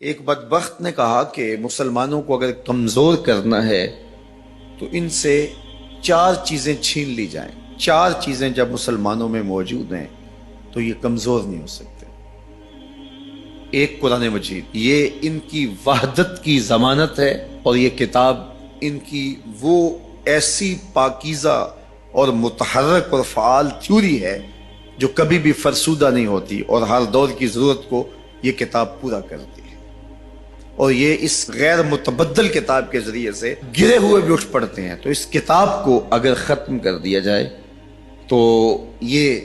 ایک بدبخت نے کہا کہ مسلمانوں کو اگر کمزور کرنا ہے تو ان سے 4 چیزیں چھین لی جائیں۔ 4 چیزیں جب مسلمانوں میں موجود ہیں تو یہ کمزور نہیں ہو سکتے۔ ایک قرآن مجید، یہ ان کی وحدت کی ضمانت ہے، اور یہ کتاب ان کی وہ ایسی پاکیزہ اور متحرک اور فعال تھیوری ہے جو کبھی بھی فرسودہ نہیں ہوتی، اور ہر دور کی ضرورت کو یہ کتاب پورا کرتی ہے۔ اور یہ اس غیر متبدل کتاب کے ذریعے سے گرے ہوئے بھی اٹھ پڑتے ہیں۔ تو اس کتاب کو اگر ختم کر دیا جائے تو یہ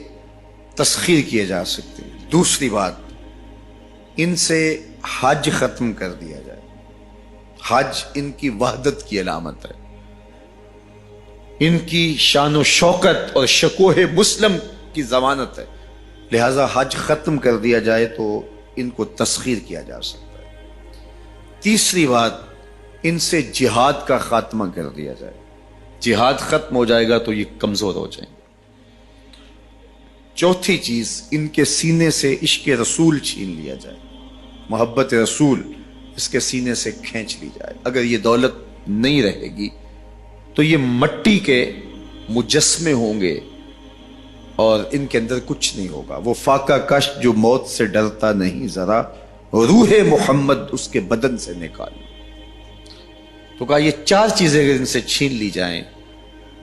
تسخیر کیے جا سکتے ہیں۔ دوسری بات، ان سے حج ختم کر دیا جائے۔ حج ان کی وحدت کی علامت ہے، ان کی شان و شوکت اور شکوہ مسلم کی ضمانت ہے، لہذا حج ختم کر دیا جائے تو ان کو تسخیر کیا جا سکتا ہے۔ تیسری بات، ان سے جہاد کا خاتمہ کر دیا جائے۔ جہاد ختم ہو جائے گا تو یہ کمزور ہو جائیں گے۔ چوتھی چیز، ان کے سینے سے عشق رسول چھین لیا جائے، محبت رسول اس کے سینے سے کھینچ لی جائے۔ اگر یہ دولت نہیں رہے گی تو یہ مٹی کے مجسمے ہوں گے اور ان کے اندر کچھ نہیں ہوگا۔ وہ فاقہ کش جو موت سے ڈرتا نہیں ذرا، روح محمد اس کے بدن سے نکال۔ تو کہا یہ 4 چیزیں اگر ان سے چھین لی جائیں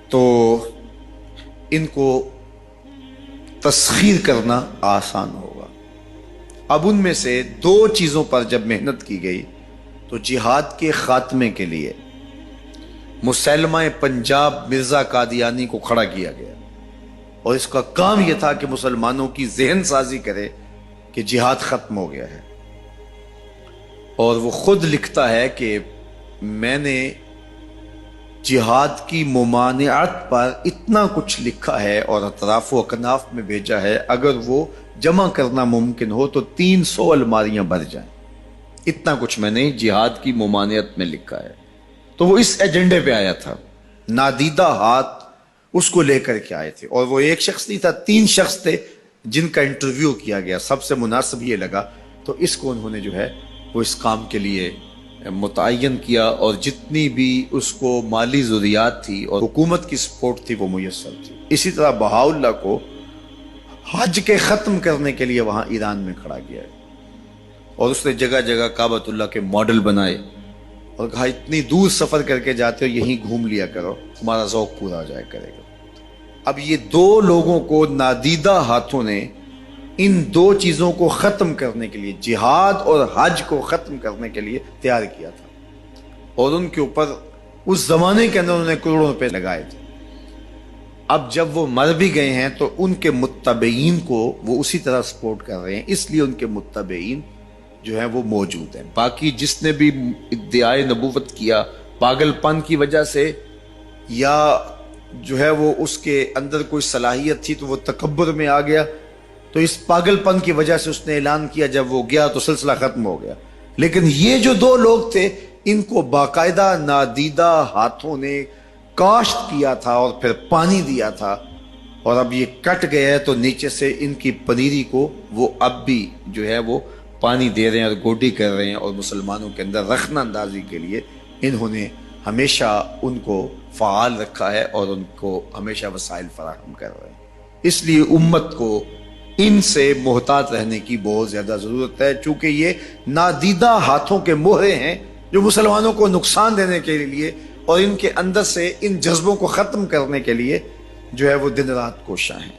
تو ان کو تسخیر کرنا آسان ہوگا۔ اب ان میں سے 2 چیزوں پر جب محنت کی گئی تو جہاد کے خاتمے کے لیے مسلمہ پنجاب مرزا قادیانی کو کھڑا کیا گیا، اور اس کا کام یہ تھا کہ مسلمانوں کی ذہن سازی کرے کہ جہاد ختم ہو گیا ہے۔ اور وہ خود لکھتا ہے کہ میں نے جہاد کی ممانعت پر اتنا کچھ لکھا ہے اور اطراف و اکناف میں بھیجا ہے، اگر وہ جمع کرنا ممکن ہو تو 300 الماریاں بھر جائیں۔ اتنا کچھ میں نے جہاد کی ممانعت میں لکھا ہے۔ تو وہ اس ایجنڈے پہ آیا تھا، نادیدہ ہاتھ اس کو لے کر کے آئے تھے، اور وہ ایک شخص نہیں تھا، 3 شخص تھے جن کا انٹرویو کیا گیا۔ سب سے مناسب یہ لگا تو اس کو انہوں نے جو ہے وہ اس کام کے لیے متعین کیا، اور جتنی بھی اس کو مالی ضروریات تھی اور حکومت کی سپورٹ تھی وہ میسر تھی۔ اسی طرح بہاءاللہ کو حج کے ختم کرنے کے لیے وہاں ایران میں کھڑا کیا ہے، اور اس نے جگہ جگہ کعبۃ اللہ کے ماڈل بنائے اور کہا اتنی دور سفر کر کے جاتے ہو، یہیں گھوم لیا کرو، تمہارا ذوق پورا ہو جائے کرے گا۔ اب یہ 2 لوگوں کو نادیدہ ہاتھوں نے ان 2 چیزوں کو ختم کرنے کے لیے، جہاد اور حج کو ختم کرنے کے لیے تیار کیا تھا، اور ان کے اوپر اس زمانے کے اندر انہوں نے کروڑوں روپے لگائے تھے۔ اب جب وہ مر بھی گئے ہیں تو ان کے متبعین کو وہ اسی طرح سپورٹ کر رہے ہیں، اس لیے ان کے متبعین جو ہیں وہ موجود ہیں۔ باقی جس نے بھی ادعائے نبوت کیا پاگل پن کی وجہ سے، یا جو ہے وہ اس کے اندر کوئی صلاحیت تھی تو وہ تکبر میں آ گیا، تو اس پاگل پن کی وجہ سے اس نے اعلان کیا، جب وہ گیا تو سلسلہ ختم ہو گیا۔ لیکن یہ جو 2 لوگ تھے، ان کو باقاعدہ نادیدہ ہاتھوں نے کاشت کیا تھا اور پھر پانی دیا تھا، اور اب یہ کٹ گیا ہے تو نیچے سے ان کی پنیری کو وہ اب بھی جو ہے وہ پانی دے رہے ہیں اور گوڈی کر رہے ہیں، اور مسلمانوں کے اندر رخنہ اندازی کے لیے انہوں نے ہمیشہ ان کو فعال رکھا ہے اور ان کو ہمیشہ وسائل فراہم کر رہے ہیں۔ اس لیے امت کو ان سے محتاط رہنے کی بہت زیادہ ضرورت ہے، چونکہ یہ نادیدہ ہاتھوں کے مہرے ہیں جو مسلمانوں کو نقصان دینے کے لیے اور ان کے اندر سے ان جذبوں کو ختم کرنے کے لیے جو ہے وہ دن رات کوشاں ہیں،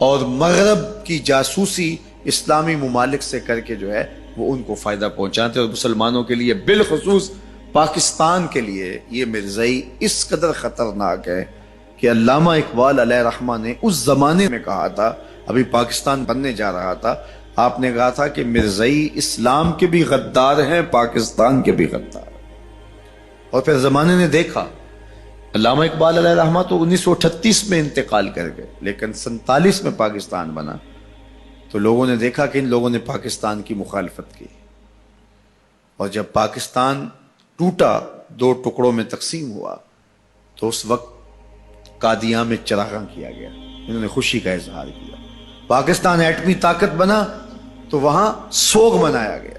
اور مغرب کی جاسوسی اسلامی ممالک سے کر کے جو ہے وہ ان کو فائدہ پہنچاتے ہیں، اور مسلمانوں کے لیے بالخصوص پاکستان کے لیے یہ مرزائی اس قدر خطرناک ہے کہ علامہ اقبال علیہ رحمہ نے اس زمانے میں کہا تھا، ابھی پاکستان بننے جا رہا تھا، آپ نے کہا تھا کہ مرزائی اسلام کے بھی غدار ہیں، پاکستان کے بھی غدار ہیں۔ اور پھر زمانے نے دیکھا، علامہ اقبال علیہ رحمہ تو 1938 میں انتقال کر گئے، لیکن 47 میں پاکستان بنا، تو لوگوں نے دیکھا کہ ان لوگوں نے پاکستان کی مخالفت کی، اور جب پاکستان ٹوٹا، 2 ٹکڑوں میں تقسیم ہوا، تو اس وقت قادیاں میں چراغاں کیا گیا، انہوں نے خوشی کا اظہار کیا۔ پاکستان ایٹمی طاقت بنا تو وہاں سوگ منایا گیا،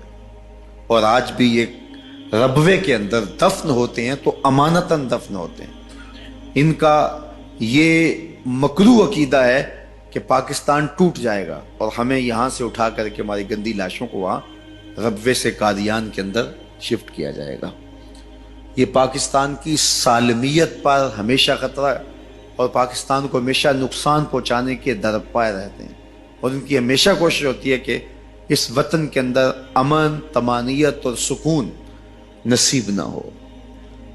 اور آج بھی یہ ربوے کے اندر دفن ہوتے ہیں تو امانتاً دفن ہوتے ہیں۔ ان کا یہ مکروہ عقیدہ ہے کہ پاکستان ٹوٹ جائے گا اور ہمیں یہاں سے اٹھا کر کے ہماری گندی لاشوں کو وہاں ربوے سے قادیان کے اندر شفٹ کیا جائے گا۔ یہ پاکستان کی سالمیت پر ہمیشہ خطرہ ہے اور پاکستان کو ہمیشہ نقصان پہنچانے کے درپائے رہتے ہیں، اور ان کی ہمیشہ کوشش ہوتی ہے کہ اس وطن کے اندر امن، طمانینت اور سکون نصیب نہ ہو۔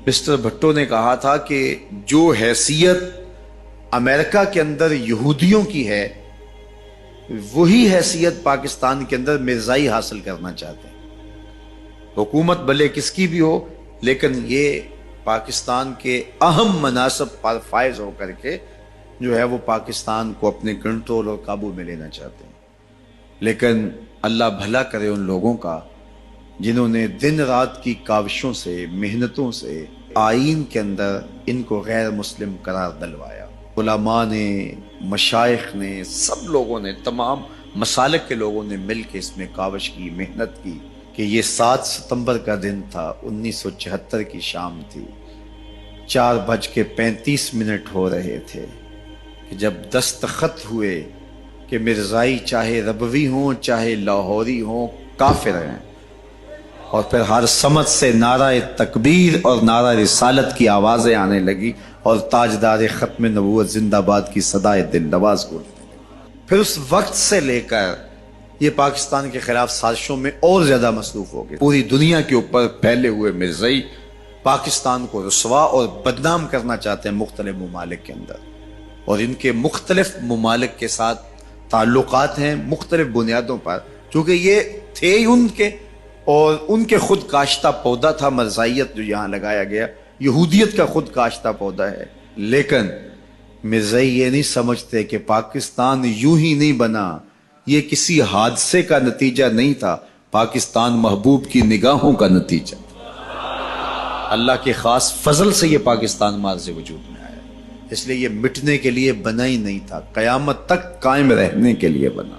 مسٹر بھٹو نے کہا تھا کہ جو حیثیت امریکہ کے اندر یہودیوں کی ہے وہی حیثیت پاکستان کے اندر مرزائی حاصل کرنا چاہتے ہیں۔ حکومت بھلے کس کی بھی ہو، لیکن یہ پاکستان کے اہم مناصب پر فائز ہو کر کے جو ہے وہ پاکستان کو اپنے کنٹرول اور قابو میں لینا چاہتے ہیں۔ لیکن اللہ بھلا کرے ان لوگوں کا جنہوں نے دن رات کی کاوشوں سے، محنتوں سے آئین کے اندر ان کو غیر مسلم قرار دلوایا۔ علماء نے، مشائخ نے، سب لوگوں نے، تمام مسالک کے لوگوں نے مل کے اس میں کاوش کی، محنت کی کہ یہ 7 ستمبر کا دن تھا، 1974 کی شام تھی، 4:35 ہو رہے تھے کہ جب دستخط ہوئے کہ مرزائی چاہے ربوی ہوں چاہے لاہوری ہوں کافر ہیں، اور پھر ہر سمت سے نعرہ تکبیر اور نعرہ رسالت کی آوازیں آنے لگی اور تاجدار ختم نبوت زندہ باد کی صدائے دل نواز گونجنے لگی۔ پھر اس وقت سے لے کر یہ پاکستان کے خلاف سازشوں میں اور زیادہ مصروف ہو گئے۔ پوری دنیا کے اوپر پھیلے ہوئے مرزائی پاکستان کو رسوا اور بدنام کرنا چاہتے ہیں مختلف ممالک کے اندر، اور ان کے مختلف ممالک کے ساتھ تعلقات ہیں مختلف بنیادوں پر، چونکہ یہ تھے ان کے، اور ان کے خود کاشتہ پودا تھا مرزائیت جو یہاں لگایا گیا، یہودیت کا خود کاشتہ پودا ہے۔ لیکن مرزائی یہ نہیں سمجھتے کہ پاکستان یوں ہی نہیں بنا، یہ کسی حادثے کا نتیجہ نہیں تھا، پاکستان محبوب کی نگاہوں کا نتیجہ، اللہ کے خاص فضل سے یہ پاکستان مارز وجود میں آیا، اس لیے یہ مٹنے کے لیے بنا ہی نہیں تھا، قیامت تک قائم رہنے کے لیے بنا۔